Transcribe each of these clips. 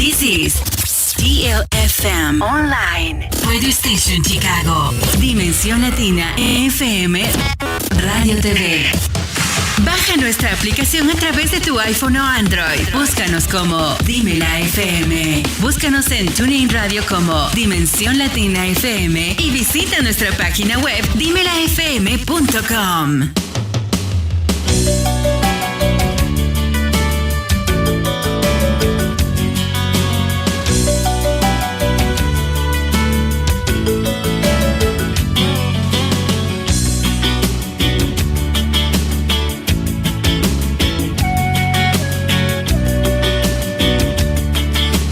This is DLFM Online Radio Station Chicago. Dimensión Latina FM Radio TV. Baja nuestra aplicación a través de tu iPhone o Android. Búscanos como Dimela FM. Búscanos en TuneIn Radio como Dimensión Latina FM y visita nuestra página web dimelafm.com.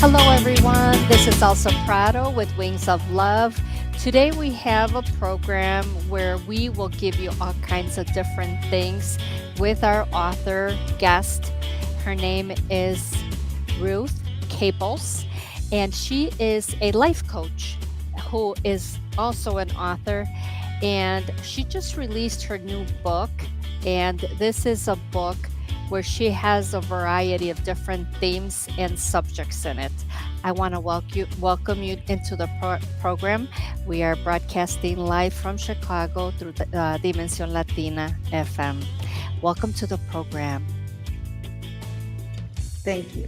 Hello everyone, this is ELSA PRADO with Wings of Love. Today we have a program where we will give you all kinds of different things with our author guest. Her name is RUTH CAPLES, and she is a life coach who is also an author, and she just released her new book, and this is a book where she has a variety of different themes and subjects in it. I want to welcome you into the program. We are broadcasting live from Chicago through the Dimensíón Latina FM. Welcome to the program. Thank you.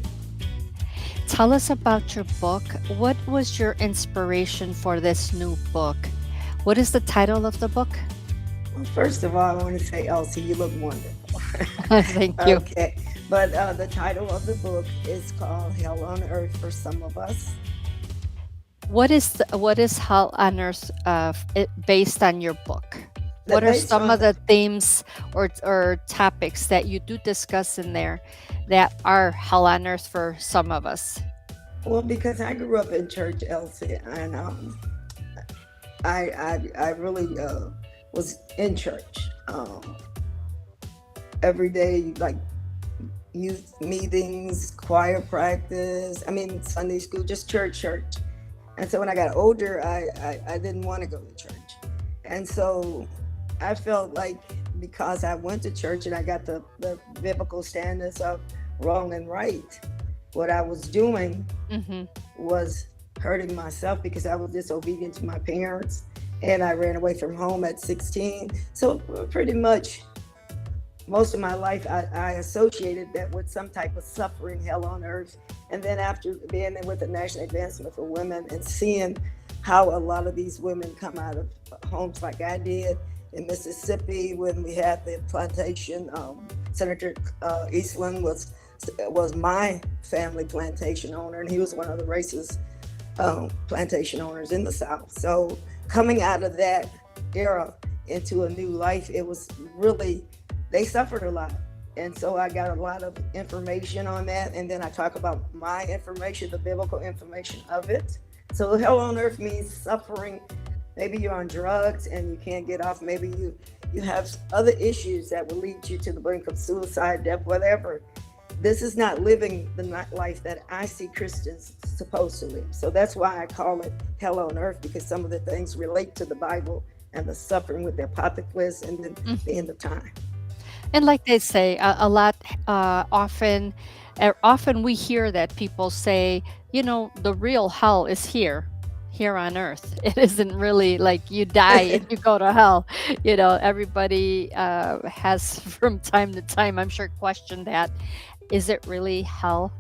Tell us about your book. What was your inspiration for this new book? What is the title of the book? Well, first of all, I want to say, Elsie, you look wonderful. Thank you. Okay, but the title of the book is called Hell on Earth for Some of Us. What is Hell on Earth based on your book? What are some of the themes or topics that you do discuss in there that are hell on earth for some of us? Well, because I grew up in church, Elsie, and I really was in church. Every day, like youth meetings, choir practice, Sunday school, just church. And so when I got older, I didn't want to go to church. And so I felt like because I went to church and I got the biblical standards of wrong and right, what I was doing was hurting myself because I was disobedient to my parents and I ran away from home at 16. So pretty much most of my life, I associated that with some type of suffering, hell on earth. And then after being with the National Advancement for Women and seeing how a lot of these women come out of homes like I did in Mississippi when we had the plantation, Senator Eastland was my family plantation owner, and he was one of the racist plantation owners in the South. So coming out of that era into a new life, it was really, they suffered a lot. And so I got a lot of information on that. And then I talk about my information, the biblical information of it. So hell on earth means suffering. Maybe you're on drugs and you can't get off. Maybe you have other issues that will lead you to the brink of suicide, death, whatever. This is not living the life that I see Christians supposed to live. So that's why I call it hell on earth, because some of the things relate to the Bible and the suffering with the apocalypse and then the end of time. And like they say, a lot, often we hear that people say, the real hell is here on earth. It isn't really like you die and you go to hell. Everybody has from time to time, I'm sure, questioned that. Is it really hell,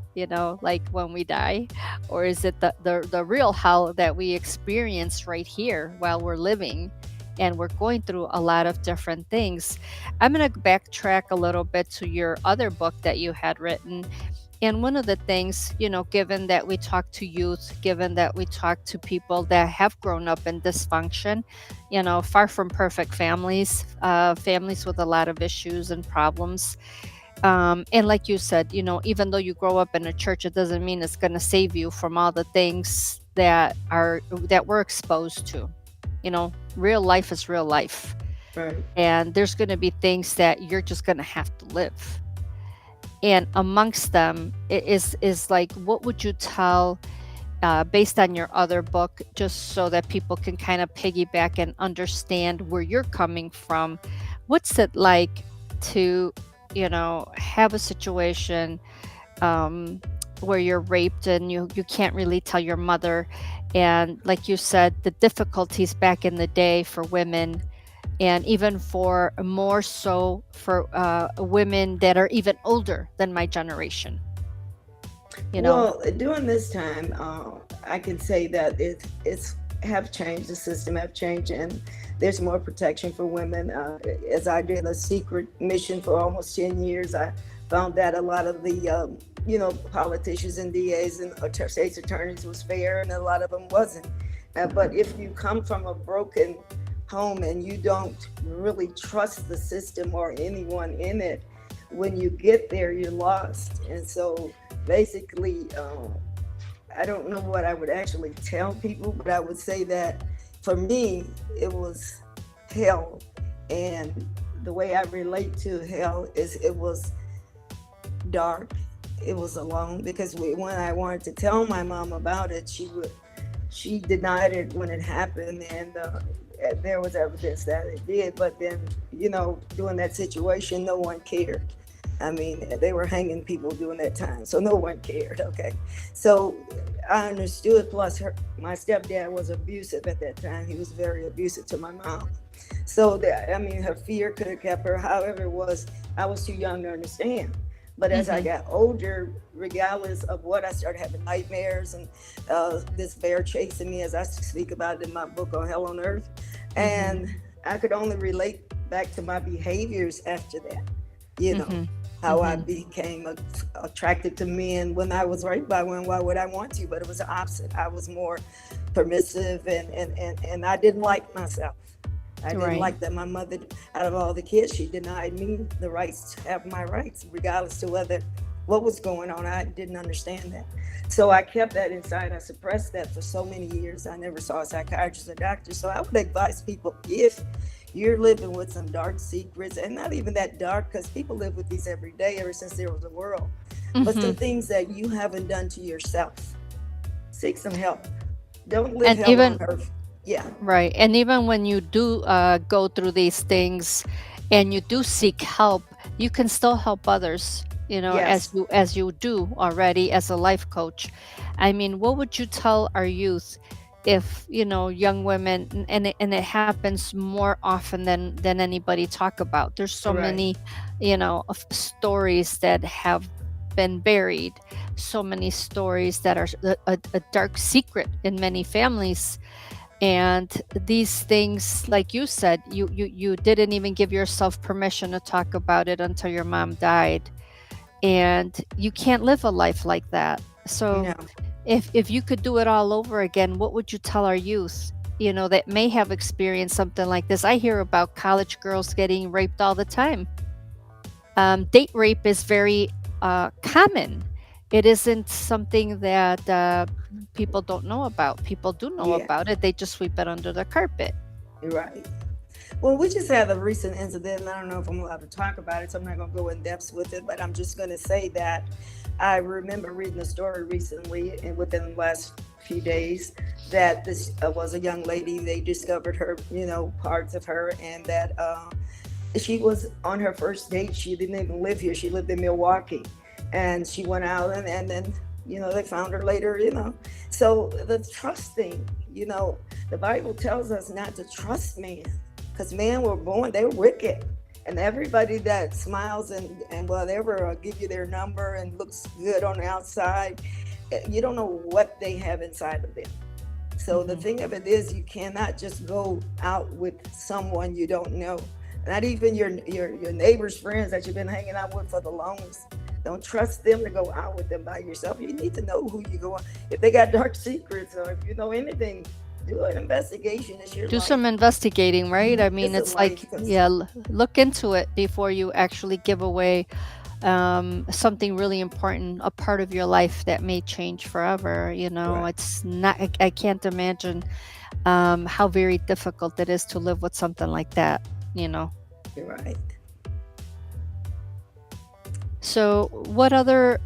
like when we die? Or is it the real hell that we experience right here while we're living? And we're going through a lot of different things. I'm going to backtrack a little bit to your other book that you had written. And one of the things, given that we talk to youth, given that we talk to people that have grown up in dysfunction, far from perfect families, families with a lot of issues and problems. And like you said, even though you grow up in a church, it doesn't mean it's going to save you from all the things that we're exposed to. Real life is real life. Right. And there's going to be things that you're just going to have to live. And amongst them is like, what would you tell, based on your other book, just so that people can kind of piggyback and understand where you're coming from? What's it like to, have a situation where you're raped and you can't really tell your mother. And like you said, the difficulties back in the day for women, and even for more so for women that are even older than my generation, you know. Well, during this time, I can say that it's have changed. The system have changed, and there's more protection for women. As I did a secret mission for almost 10 years, I found that a lot of the politicians and DAs and state's attorneys was fair, and a lot of them wasn't. But if you come from a broken home and you don't really trust the system or anyone in it, when you get there, you're lost. And so basically, I don't know what I would actually tell people, but I would say that for me, it was hell. And the way I relate to hell is it was dark. It was alone because when I wanted to tell my mom about it, she denied it when it happened, and there was evidence that it did. But then, during that situation, no one cared. I mean, they were hanging people during that time, so no one cared. Okay, so I understood. Plus, my stepdad was abusive at that time. He was very abusive to my mom. So her fear could have kept her. However, it was I was too young to understand. But as I got older, regardless of what, I started having nightmares and this bear chasing me, as I speak about it in my book on Hell on Earth. And I could only relate back to my behaviors after that, how I became attracted to men when I was raped by one. Why would I want to? But it was the opposite. I was more permissive, and I didn't like myself. I didn't like that my mother, out of all the kids, she denied me the rights to have my rights, regardless to what was going on. I didn't understand that. So I kept that inside. I suppressed that for so many years. I never saw a psychiatrist or doctor. So I would advise people, if you're living with some dark secrets, and not even that dark, because people live with these every day, ever since there was a world, but some things that you haven't done to yourself, seek some help. Don't live hell on earth. Yeah. Right. And even when you do go through these things and you do seek help, you can still help others, Yes. as you do already as a life coach. I mean, what would you tell our youth if, young women, and it happens more often than anybody talk about. There's so many, of stories that have been buried, so many stories that are a dark secret in many families. And these things, like you said, you didn't even give yourself permission to talk about it until your mom died. And you can't live a life like that. So No. if you could do it all over again, what would you tell our youth, that may have experienced something like this? I hear about college girls getting raped all the time. Date rape is very common. It isn't something that people don't know about. People do know about it. They just sweep it under the carpet. Right. Well, we just had a recent incident, and I don't know if I'm allowed to talk about it, so I'm not going to go in depth with it, but I'm just going to say that I remember reading a story recently, and within the last few days, that this was a young lady. They discovered her, parts of her, and that she was on her first date. She didn't even live here. She lived in Milwaukee, and she went out, and then they found her later. So the trust thing, the Bible tells us not to trust man, because men were born, they were wicked. And everybody that smiles and whatever, give you their number and looks good on the outside, you don't know what they have inside of them. So the thing of it is, you cannot just go out with someone you don't know. Not even your neighbor's friends that you've been hanging out with for the longest. Don't trust them to go out with them by yourself. You need to know who you go on. If they got dark secrets, or if you know anything, do an investigation. It's your Do life. some investigating, right? I mean, It's it's a like, life. look into it before you actually give away something really important, a part of your life that may change forever. Right. It's not, I can't imagine how very difficult it is to live with something like that. You're right. So what other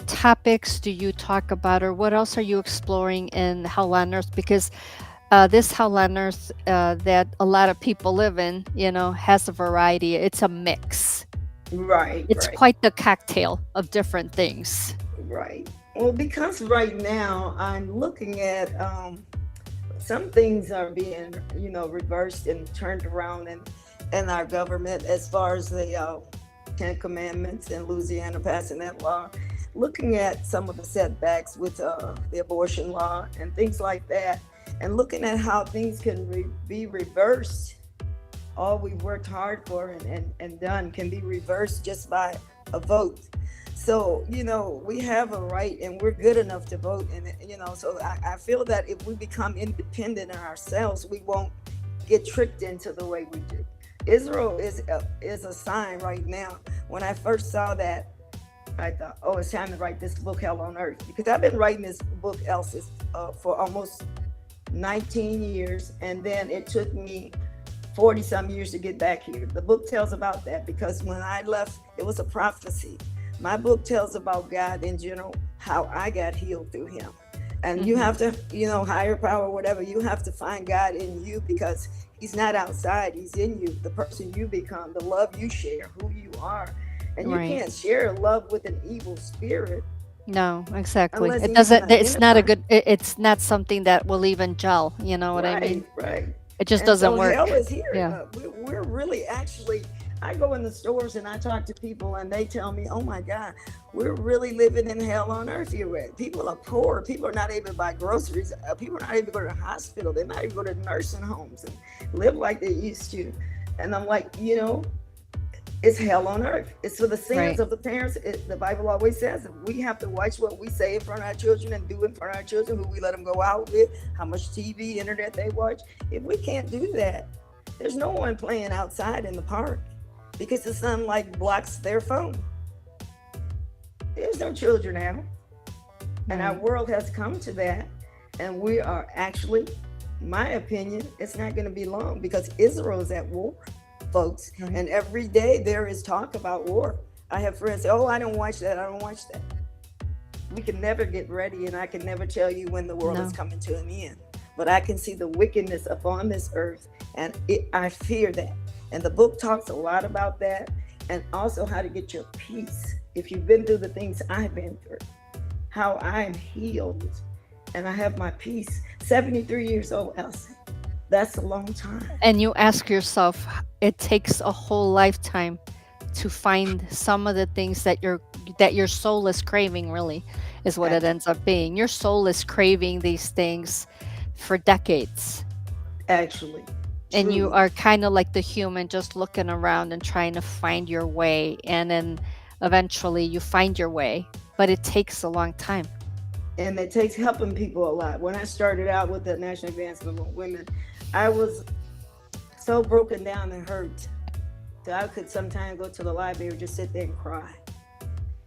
topics do you talk about, or what else are you exploring in Hell on Earth? Because this Hell on Earth that a lot of people live in, has a variety. It's a mix. Right. It's Right. quite the cocktail of different things. Right. Well, because right now I'm looking at some things are being, reversed and turned around in our government as far as the Ten Commandments in Louisiana passing that law. Looking at some of the setbacks with the abortion law and things like that, and looking at how things can be reversed. All we've worked hard for and done can be reversed just by a vote. So, we have a right and we're good enough to vote. And, so I feel that if we become independent in ourselves, we won't get tricked into the way we do. Israel is a sign right now. When I first saw that, I thought, oh, it's time to write this book, Hell on Earth. Because I've been writing this book, ELSA, for almost 19 years. And then it took me 40 some years to get back here. The book tells about that because when I left, it was a prophecy. My book tells about God in general, how I got healed through him. And you have to, higher power, whatever, you have to find God in you because he's not outside, he's in you, the person you become, the love you share, who you are. And you can't share love with an evil spirit. No, exactly. Unless It you doesn't, can it's not a identify. good, it's not something that will even gel. You know what I mean? Right. It just And doesn't so work. hell is here. Yeah. We're really actually, I go in the stores and I talk to people and they tell me, oh my God, we're really living in hell on earth here. People are poor. People are not able to buy groceries. People are not able to go to the hospital. They're not able to go to nursing homes and live like they used to. And I'm like, it's hell on earth. It's for the sins Right. of the parents. The Bible always says we have to watch what we say in front of our children and do in front of our children, who we let them go out with, how much TV, internet they watch. If we can't do that, there's no one playing outside in the park because the sunlight blocks their phone. There's no children out. And our Right. world has come to that. And we are actually, my opinion, it's not going to be long because Israel is at war, folks. Right. And every day there is talk about war. I have friends say, oh, I don't watch that. I don't watch that. We can never get ready, and I can never tell you when the world No. is coming to an end. But I can see the wickedness upon this earth, and I fear that. And the book talks a lot about that, and also how to get your peace. If you've been through the things I've been through, how I'm healed, and I have my peace. 73 years old, Elsie. That's a long time. And you ask yourself, it takes a whole lifetime to find some of the things that your soul is craving, really, is what it ends up being. Your soul is craving these things for decades. Actually, And you truly. are kind of like the human, just looking around and trying to find your way. And then eventually you find your way, but it takes a long time. And it takes helping people a lot. When I started out with the National Advancement of Women, I was so broken down and hurt that I could sometimes go to the library and just sit there and cry.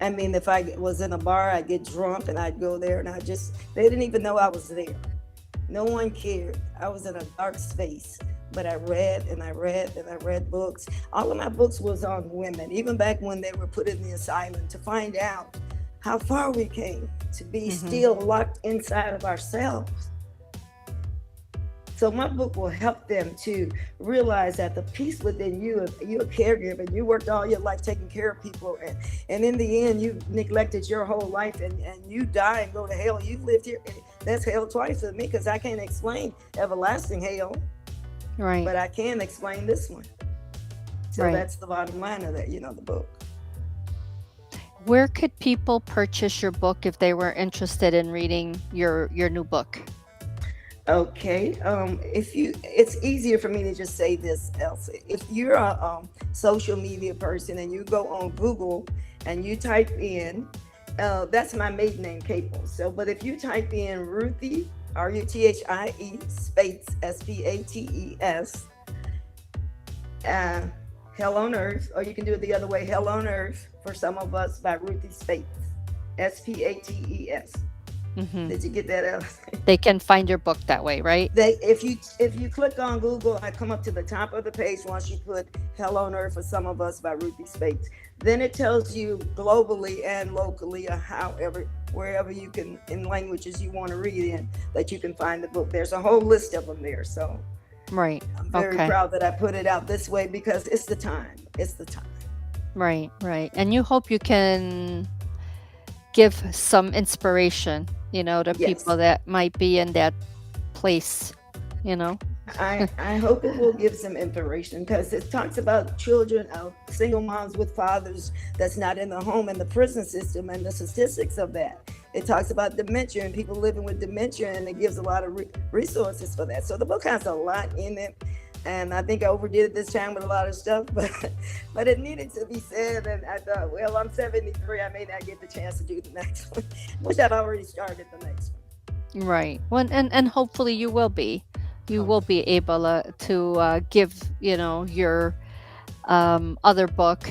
I mean, if I was in a bar, I'd get drunk and I'd go there and they didn't even know I was there. No one cared. I was in a dark space, but I read and I read and I read books. All of my books was on women, even back when they were put in the asylum, to find out how far we came to be still locked inside of ourselves. So my book will help them to realize that the peace within you, if you're a caregiver, you worked all your life taking care of people, and in the end, you neglected your whole life and you die and go to hell. You lived here. That's hell twice for me because I can't explain everlasting hell, Right. but I can explain this one. So Right. that's the bottom line of that, the book. Where could people purchase your book if they were interested in reading your new book? Okay. It's easier for me to just say this, Elsa. If you're a social media person and you go on Google and you type in, that's my maiden name, CAPLES. So, but if you type in Ruthie, RUTHIE space SPATES, Hell on Earth, or you can do it the other way, Hell on Earth for Some of Us by Ruthie Spates, SPATES. Did you get that out? They can find your book that way, right? If you click on Google, I come up to the top of the page once you put Hell on Earth for Some of Us by Ruthie Spates. Then it tells you globally and locally, or however, wherever you can, in languages you want to read in, that you can find the book. There's a whole list of them there. So Right. I'm very Okay. proud that I put it out this way because it's the time. It's the time. Right. And you hope you can give some inspiration, to people Yes. that might be in that place, you know? I hope it will give some inspiration because it talks about children of single moms with fathers that's not in the home and the prison system and the statistics of that. It talks about dementia and people living with dementia, and it gives a lot of resources for that. So the book has a lot in it, and I think I overdid it this time with a lot of stuff, but it needed to be said. And I thought, well, I'm 73, I may not get the chance to do the next one. Wish I'd already started the next Right. Well, and hopefully you will be. You one. will be able to give, your other book,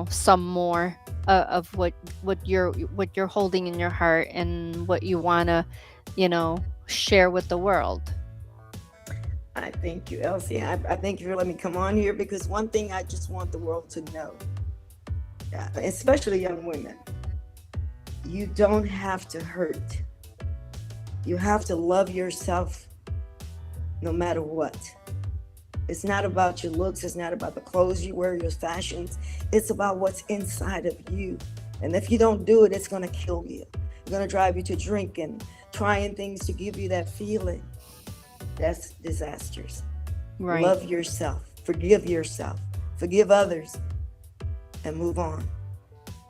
some more of what you're holding in your heart and what you want to, share with the world. I thank you, Elsie. I thank you for letting me come on here because one thing I just want the world to know, especially young women, you don't have to hurt. You have to love yourself no matter what. It's not about your looks. It's not about the clothes you wear, your fashions. It's about what's inside of you. And if you don't do it, it's going to kill you. It's going to drive you to drinking, trying things to give you that feeling. That's disastrous. Right. Love yourself, forgive others, and move on.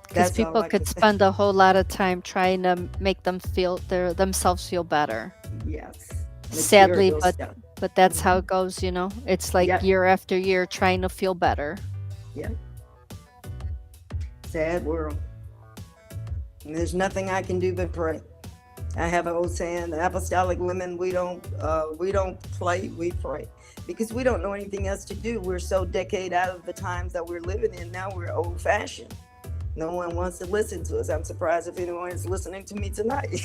Because That's all people I could can say. spend a whole lot of time trying to make themselves feel better. Yes. Sadly, Material stuff. but that's how it goes, It's like Yep. year after year trying to feel better. Yep. Sad world. And there's nothing I can do but pray. I have an old saying: the apostolic women, we don't play, we pray, because we don't know anything else to do. We're so decade out of the times that we're living in now. We're old fashioned. No one wants to listen to us. I'm surprised if anyone is listening to me tonight,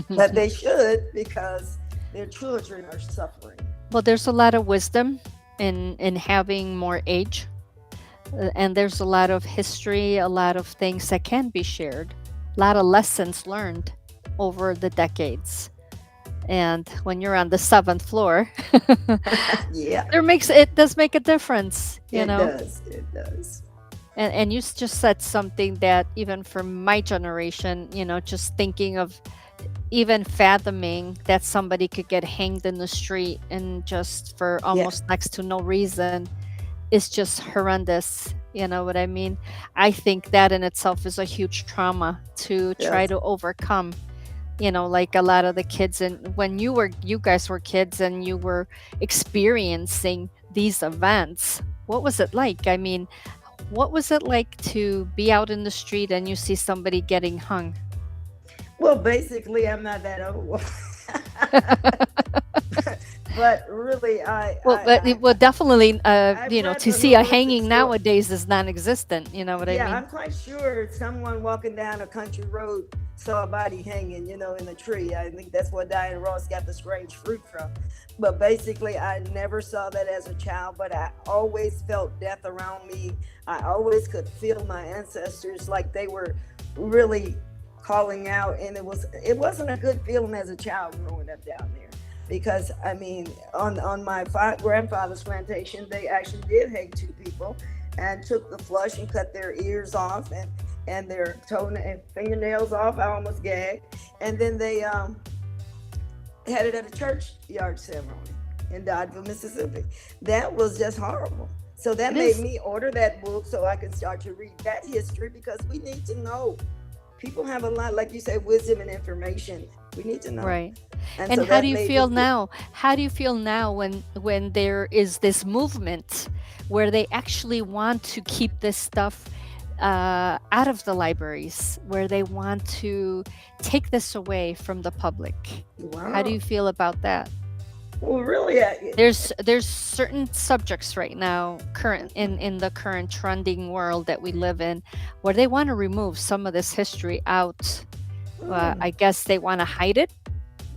but they should, because their children are suffering. Well, there's a lot of wisdom in having more age, and there's a lot of history, a lot of things that can be shared, a lot of lessons learned over the decades. And when you're on the seventh floor, Yeah, it does make a difference, it does. It does. And you just said something that even for my generation, just thinking of even fathoming that somebody could get hanged in the street and just for Yeah. almost next to no reason is just horrendous. You know what I mean? I think that in itself is a huge trauma to try Yes. to overcome. Like a lot of the kids, and when you guys were kids and you were experiencing these events, what was it like? I mean, what was it like to be out in the street and you see somebody getting hung? Well, basically, I'm not that old. But really, Well, definitely, I've read to the see a horrific hanging story. nowadays is non-existent. You know what I Yeah, mean? I'm quite sure someone walking down a country road saw a body hanging, in a tree. I think that's where Diane Ross got the strange fruit from. But basically, I never saw that as a child, but I always felt death around me. I always could feel my ancestors like they were really calling out, and it wasn't a good feeling as a child growing up down there. Because I mean, on my grandfather's plantation, they actually did hang two people, and took the flush and cut their ears off and their toe and fingernails off. I almost gagged. And then they had it at a church yard ceremony in Dodgeville, Mississippi. That was just horrible. So that It made is. me order that book so I can start to read that history, because we need to know. People have a lot, like you say, wisdom and information. We need to know. Right. And And so how do that you made feel me feel, now? How do you feel now when there is this movement where they actually want to keep this stuff out of the libraries, where they want to take this away from the public? How do wow. you feel about that? Well, really, There's certain subjects right now, current in the current trending world that we live in, where they want to remove some of this history out. I guess they want to hide it,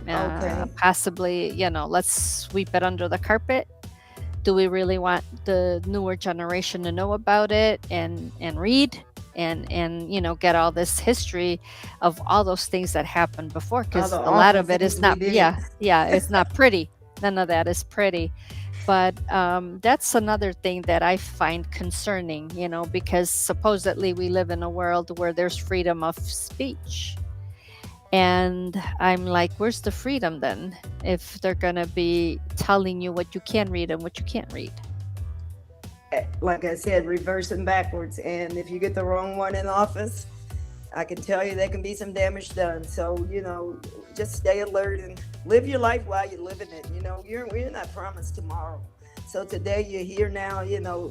okay. possibly, let's sweep it under the carpet. Do we really want the newer generation to know about it and read and get all this history of all those things that happened before? All Because the a lot awful of it is things we not, did. yeah, it's not pretty. None of that is pretty. But that's another thing that I find concerning, because supposedly we live in a world where there's freedom of speech. And I'm like, where's the freedom then if they're going to be telling you what you can read and what you can't read? Like I said, reverse and backwards. And if you get the wrong one in office, I can tell you there can be some damage done. So, just stay alert and live your life while you're living it. We're not promised tomorrow. So today you're here now,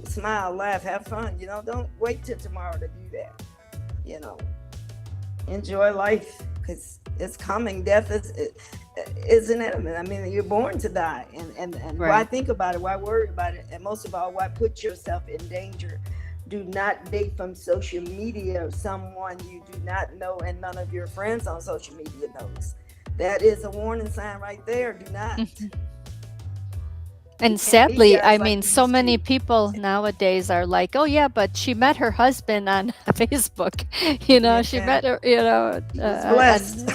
smile, laugh, have fun. Don't wait till tomorrow to do that. Enjoy life because it's coming. Death is inevitable. I mean, you're born to die. And Right. Why think about it? Why worry about it? And most of all, why put yourself in danger? Do not date from social media someone you do not know and none of your friends on social media knows. That is a warning sign right there. Do not. And sadly, I mean, so many people nowadays are like, oh yeah, but she met her husband on Facebook. She met her, She was blessed.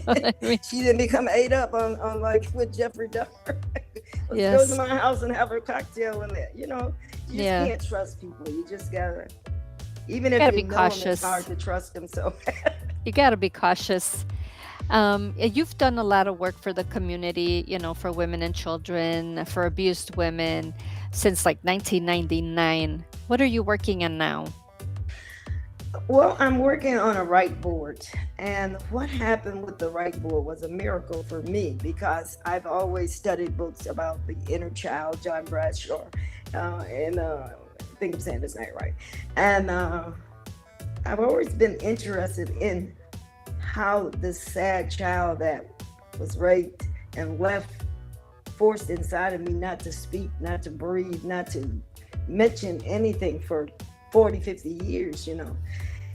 I mean? She didn't become ate up on like with Jeffrey Dahmer. Let's Yes. go to my house and have a cocktail and that. You just Yeah. can't trust people. You just gotta, even if Gotta you be know them, cautious. it's hard to trust them. So You got to be cautious. You've done a lot of work for the community, for women and children, for abused women since like 1999. What are you working on now? Well, I'm working on a right board. And what happened with the right board was a miracle for me because I've always studied books about the inner child, John Bradshaw, and I think I'm saying this name right. And I've always been interested in how this sad child that was raped and left, forced inside of me not to speak, not to breathe, not to mention anything for 40, 50 years,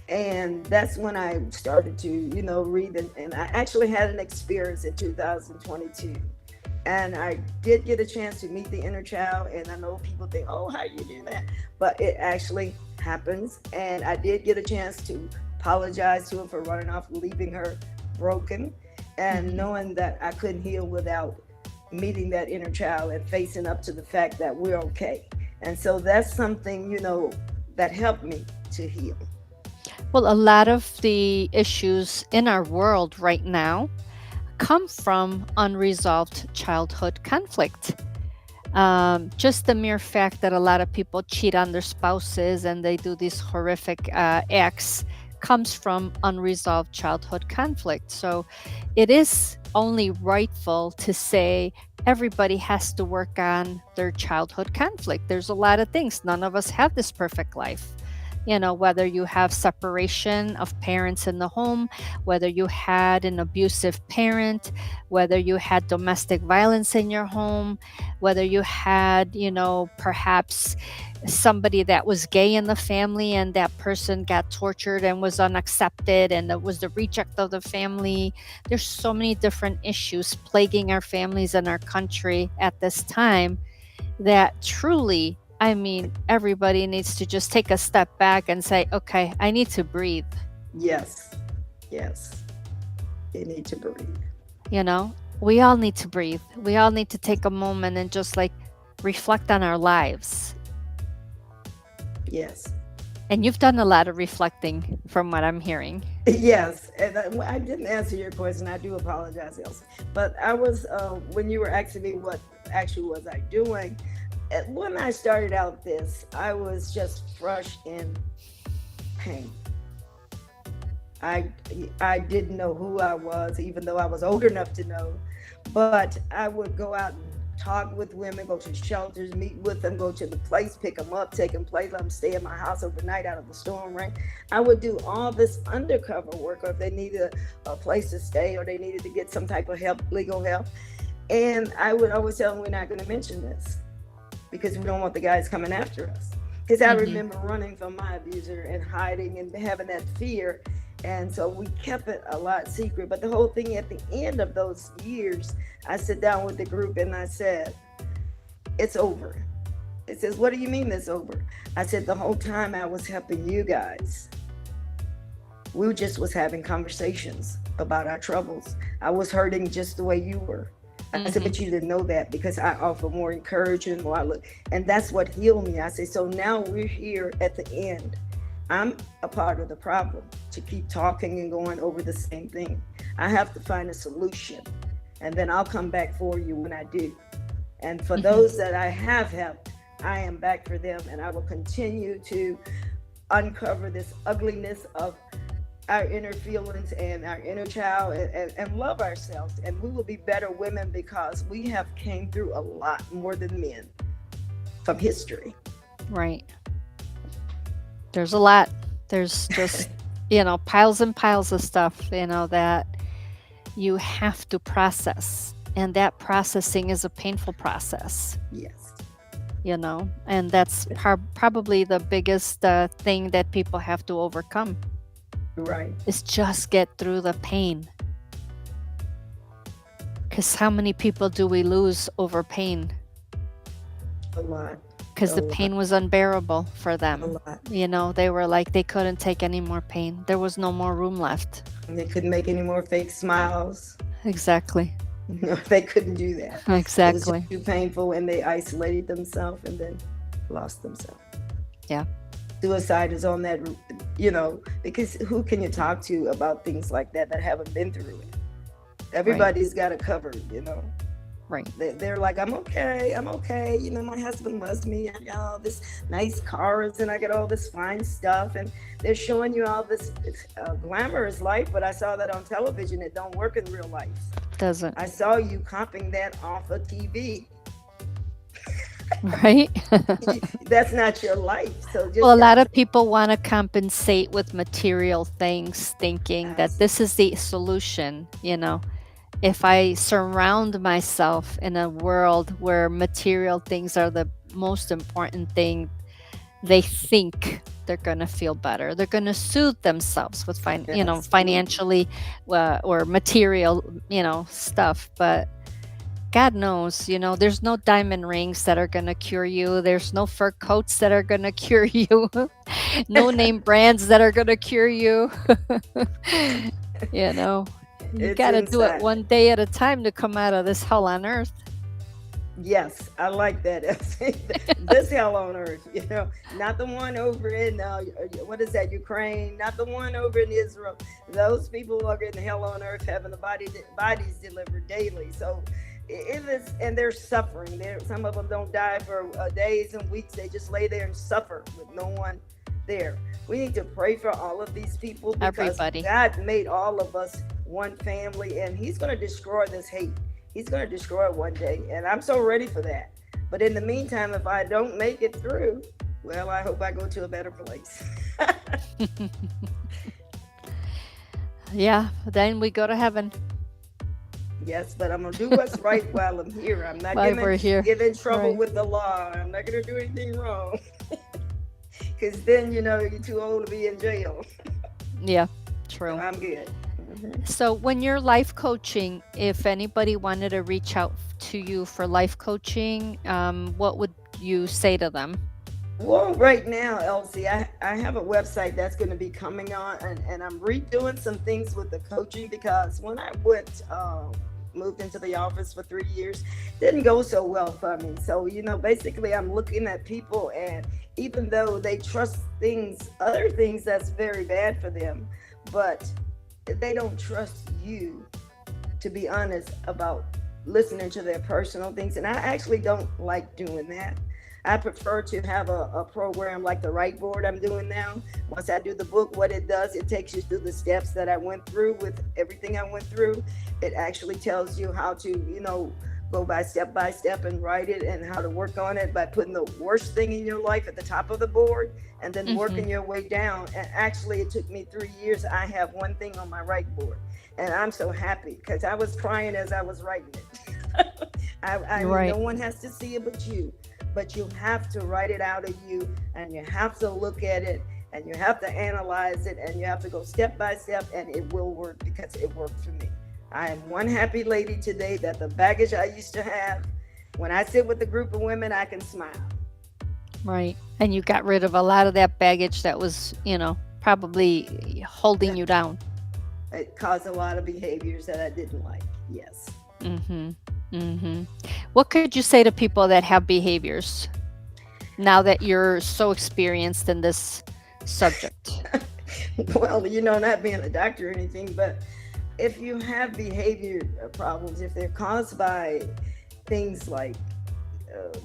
And that's when I started to, read. And I actually had an experience in 2022. And I did get a chance to meet the inner child. And I know people think, oh, how you do that? But it actually happens. And I did get a chance to apologize to her for running off, leaving her broken, and knowing that I couldn't heal without meeting that inner child and facing up to the fact that we're okay. And so that's something, that helped me to heal. Well, a lot of the issues in our world right now come from unresolved childhood conflict. Just the mere fact that a lot of people cheat on their spouses and they do these horrific acts comes from unresolved childhood conflict. So it is only rightful to say everybody has to work on their childhood conflict. There's a lot of things. None of us have this perfect life. Whether you have separation of parents in the home, whether you had an abusive parent, whether you had domestic violence in your home, whether you had, perhaps somebody that was gay in the family and that person got tortured and was unaccepted and that was the reject of the family. There's so many different issues plaguing our families and our country at this time that truly, I mean, everybody needs to just take a step back and say, okay, I need to breathe. Yes. They need to breathe. We all need to breathe. We all need to take a moment and just reflect on our lives. Yes. And you've done a lot of reflecting from what I'm hearing. Yes. And I didn't answer your question. I do apologize, Elsa. But I was, when you were asking me what actually was I doing, when I started out this, I was just fresh in pain. I didn't know who I was, even though I was old enough to know. But I would go out and talk with women, go to shelters, meet with them, go to the place, pick them up, take them place, let them stay in my house overnight out of the storm rain. I would do all this undercover work, or if they needed a place to stay or they needed to get some type of help, legal help. And I would always tell them, we're not going to mention this because we don't want the guys coming after us. Because I remember running from my abuser and hiding and having that fear. And so we kept it a lot secret. But the whole thing, at the end of those years, I sit down with the group and I said, it's over. It says, what do you mean it's over? I said, the whole time I was helping you guys, we just was having conversations about our troubles. I was hurting just the way you were. I said, but you didn't know that because I offer more encouragement, more outlook. And that's what healed me. I say, so now we're here at the end. I'm a part of the problem to keep talking and going over the same thing. I have to find a solution, and then I'll come back for you when I do. And for those that I have helped, I am back for them, and I will continue to uncover this ugliness of our inner feelings and our inner child, and love ourselves, and we will be better women because we have came through a lot more than men from history. Right. There's a lot. There's just, piles and piles of stuff, that you have to process. And that processing is a painful process. Yes. And that's probably the biggest thing that people have to overcome. Right. Is just get through the pain. Because how many people do we lose over pain? A lot. Because the pain was unbearable for them. A lot. They were like, they couldn't take any more pain. There was no more room left. And they couldn't make any more fake smiles. Exactly. No, they couldn't do that. Exactly. It was too painful, and they isolated themselves and then lost themselves. Yeah. Suicide is on that, because who can you talk to about things like that haven't been through it? Everybody's got it covered, Right. They're like, I'm okay. My husband loves me. I got all this nice cars and I got all this fine stuff, and they're showing you all this glamorous life, but I saw that on television. It don't work in real life. Doesn't. I saw you comping that off of TV. Right. That's not your life. So a lot of people want to compensate with material things, thinking that this is the solution. If I surround myself in a world where material things are the most important thing, they think they're going to feel better. They're going to soothe themselves with financially or material, stuff. But God knows, there's no diamond rings that are going to cure you. There's no fur coats that are going to cure you. No name brands that are going to cure you. You got to do it one day at a time to come out of this hell on earth. Yes, I like that. This hell on earth, not the one over in, Ukraine, not the one over in Israel. Those people are getting hell on earth, having the bodies delivered daily. So it is, and they're suffering. Some of them don't die for days and weeks. They just lay there and suffer with no one there. We need to pray for all of these people because everybody. God made all of us one family, and he's going to destroy this hate. He's going to destroy it one day, and I'm so ready for that. But in the meantime, if I don't make it through, well, I hope I go to a better place. Yeah, then we go to heaven. Yes, but I'm going to do what's right while I'm here. I'm not going to get in trouble with the law. I'm not going to do anything wrong. Because then, you're too old to be in jail. Yeah, true. So I'm good. So when you're life coaching, if anybody wanted to reach out to you for life coaching, what would you say to them? Well, right now, Elsie, I have a website that's going to be coming on, and I'm redoing some things with the coaching because when I moved into the office for 3 years, didn't go so well for me. So, basically I'm looking at people, and even though they trust other things that's very bad for them, but they don't trust you to be honest about listening to their personal things. And I actually don't like doing that. I prefer to have a program like the Right Board I'm doing now. Once I do the book, what it does, it takes you through the steps that I went through with everything I went through. It actually tells you how to, go by step and write it, and how to work on it by putting the worst thing in your life at the top of the board and then working your way down. And actually, it took me 3 years. I have one thing on my Right Board, and I'm so happy because I was crying as I was writing it. Right. No one has to see it but you have to write it out of you, and you have to look at it, and you have to analyze it, and you have to go step by step, and it will work because it worked for me. I am one happy lady today that the baggage I used to have, when I sit with a group of women, I can smile. Right. And you got rid of a lot of that baggage that was, probably holding you down. It caused a lot of behaviors that I didn't like. Yes. Hmm. What could you say to people that have behaviors now that you're so experienced in this subject? Well, not being a doctor or anything, but if you have behavior problems, if they're caused by things like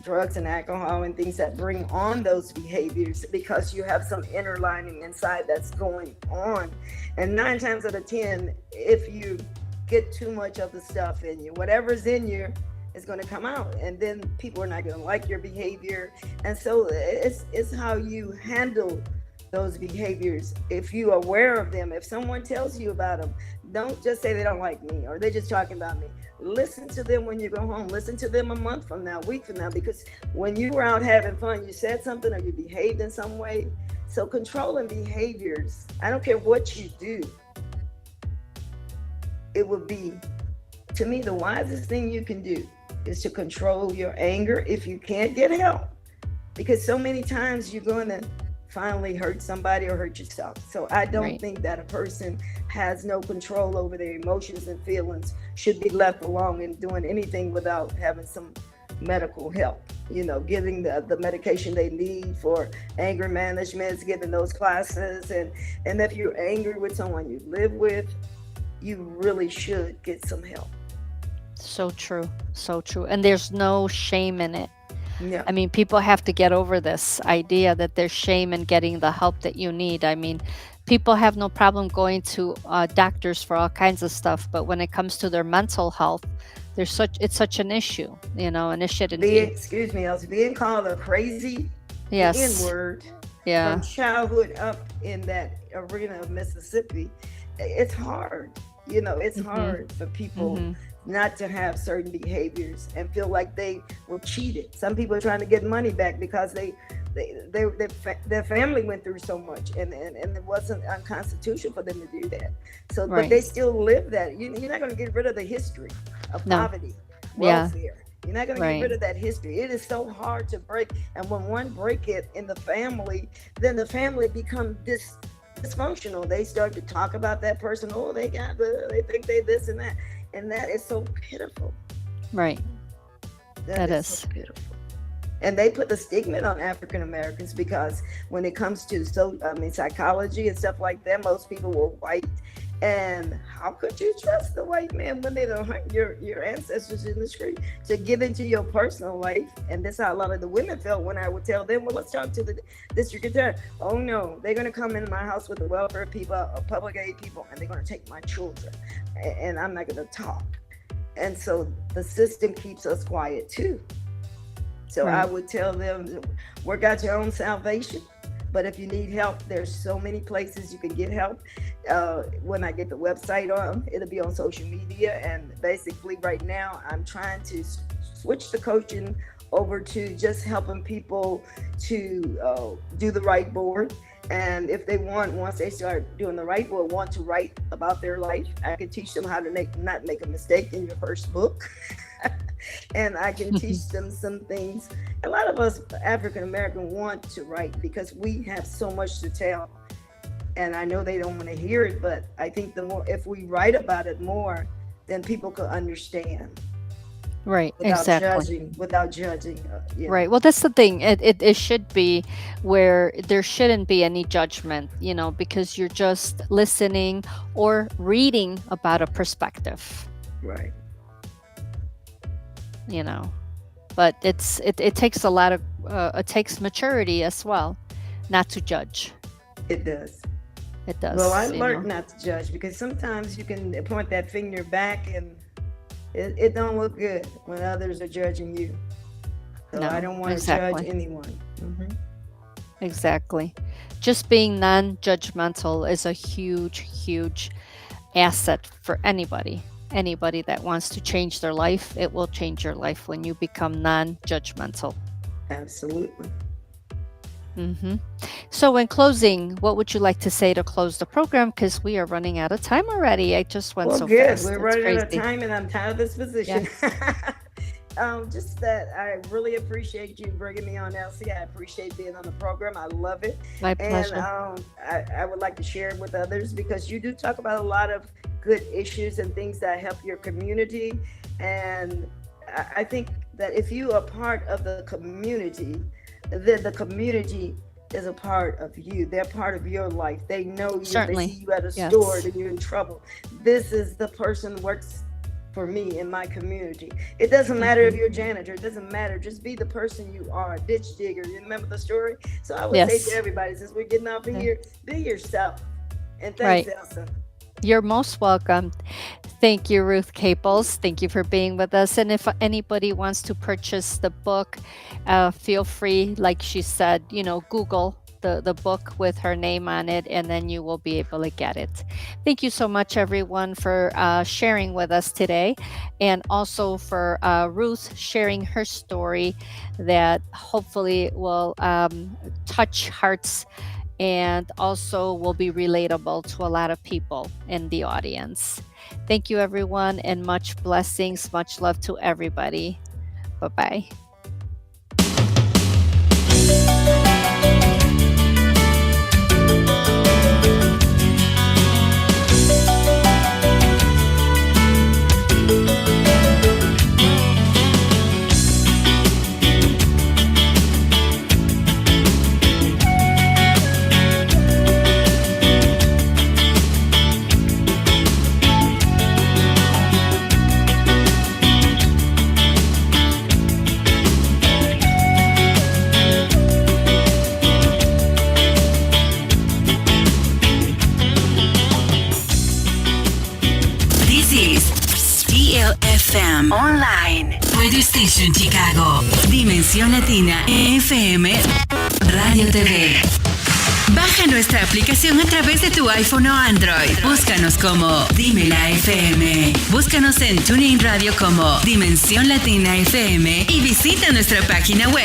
drugs and alcohol and things that bring on those behaviors, because you have some inner lining inside that's going on. And 9 times out of 10, if you get too much of the stuff in you, whatever's in you is going to come out, and then people are not going to like your behavior. And so it's how you handle those behaviors. If you're aware of them, if someone tells you about them, don't just say they don't like me or they're just talking about me. Listen to them when you go home. Listen to them a month from now, a week from now, because when you were out having fun, you said something or you behaved in some way. So controlling behaviors, I don't care what you do, it would be, to me, the wisest thing you can do is to control your anger if you can't get help, because so many times you're going to finally hurt somebody or hurt yourself. So I don't Right. think that a person has no control over their emotions and feelings should be left alone and doing anything without having some medical help, getting the medication they need for anger management, getting those classes. And if you're angry with someone you live with, you really should get some help. So true. So true. And there's no shame in it. Yeah. I mean, people have to get over this idea that there's shame in getting the help that you need. I mean, people have no problem going to doctors for all kinds of stuff, but when it comes to their mental health, it's such an issue, and it shouldn't Being, be. excuse me, I was being called a crazy, the N Yes. word, from Yeah. childhood up in that arena of Mississippi. It's hard. It's Mhm. hard for people Mhm. not to have certain behaviors and feel like they were cheated. Some people are trying to get money back because their family went through so much, and it wasn't unconstitutional for them to do that. So, but Right. they still live that. You're not going to get rid of the history of No. poverty, Yeah. welfare. You're not going to get Right. rid of that history. It is so hard to break. And when one break it in the family, then the family becomes dysfunctional. They start to talk about that person. Oh, they think they this and that. And that is so pitiful. Right. That That is so is. pitiful. And they put the stigma on African Americans because when it comes to psychology and stuff like that, most people were white. And how could you trust the white man when they don't hunt your ancestors in the street to get into your personal life? And that's how a lot of the women felt when I would tell them, well, let's talk to the district attorney. Oh no, they're going to come into my house with the welfare people or public aid people, and they're going to take my children, and I'm not going to talk. And so the system keeps us quiet too. So I Right. would tell them, work out your own salvation. But if you need help, there's so many places you can get help. When I get the website on, it'll be on social media. And basically, right now, I'm trying to switch the coaching over to just helping people to do the right board. And if they once they start doing the right board, want to write about their life, I can teach them how to not make a mistake in your first book. And I can teach them some things. A lot of us African American want to write because we have so much to tell. And I know they don't want to hear it, but I think the more, if we write about it more, then people could understand Right. without Exactly. judging. Right. Well, that's the thing. It should be where there shouldn't be any judgment, because you're just listening or reading about a perspective, Right. you know. But it takes a lot of it takes maturity as well, not to judge. It does. It Well, I does, learned not to judge because sometimes you can point that finger back and it don't look good when others are judging you. So I No, don't want to judge exactly. anyone. Exactly. Just being non-judgmental is a huge, huge asset for anybody. Anybody that wants to change their life, it will change your life when you become non-judgmental. Absolutely. hmm So, in closing, what would you like to say to close the program? Because we are running out of time already. I just went Well, so good. fast. We're It's running out of crazy. time and I'm tired of this position. Yes, Just that I really appreciate you bringing me on, Elsie. I appreciate being on the program. I love it. my And pleasure. I would like to share it with others because you do talk about a lot of good issues and things that help your community. And I think that if you are part of the community, then the community is a part of you. They're part of your life. They know you. Certainly. They see you at a Yes. store and you're in trouble. This is the person who works for me in my community. It doesn't matter if you're a janitor. It doesn't matter. Just be the person you are. Ditch digger. You remember the story? So I would say Yes. to everybody, since we're getting off of here, be yourself. And Right. thanks, Elsa. You're most welcome. Thank you, Ruth Caples. Thank you for being with us. And if anybody wants to purchase the book, feel free, like she said, Google the book with her name on it, and then you will be able to get it. Thank you so much, everyone, for sharing with us today, and also for Ruth sharing her story that hopefully will touch hearts and also will be relatable to a lot of people in the audience. Thank you, everyone, and much blessings, much love to everybody. Bye-bye. FM Online, Radio Station Chicago, Dimensión Latina FM, Radio TV. Baja nuestra aplicación a través de tu iPhone o Android. Búscanos como Dimela FM. Búscanos en TuneIn Radio como Dimensión Latina FM y visita nuestra página web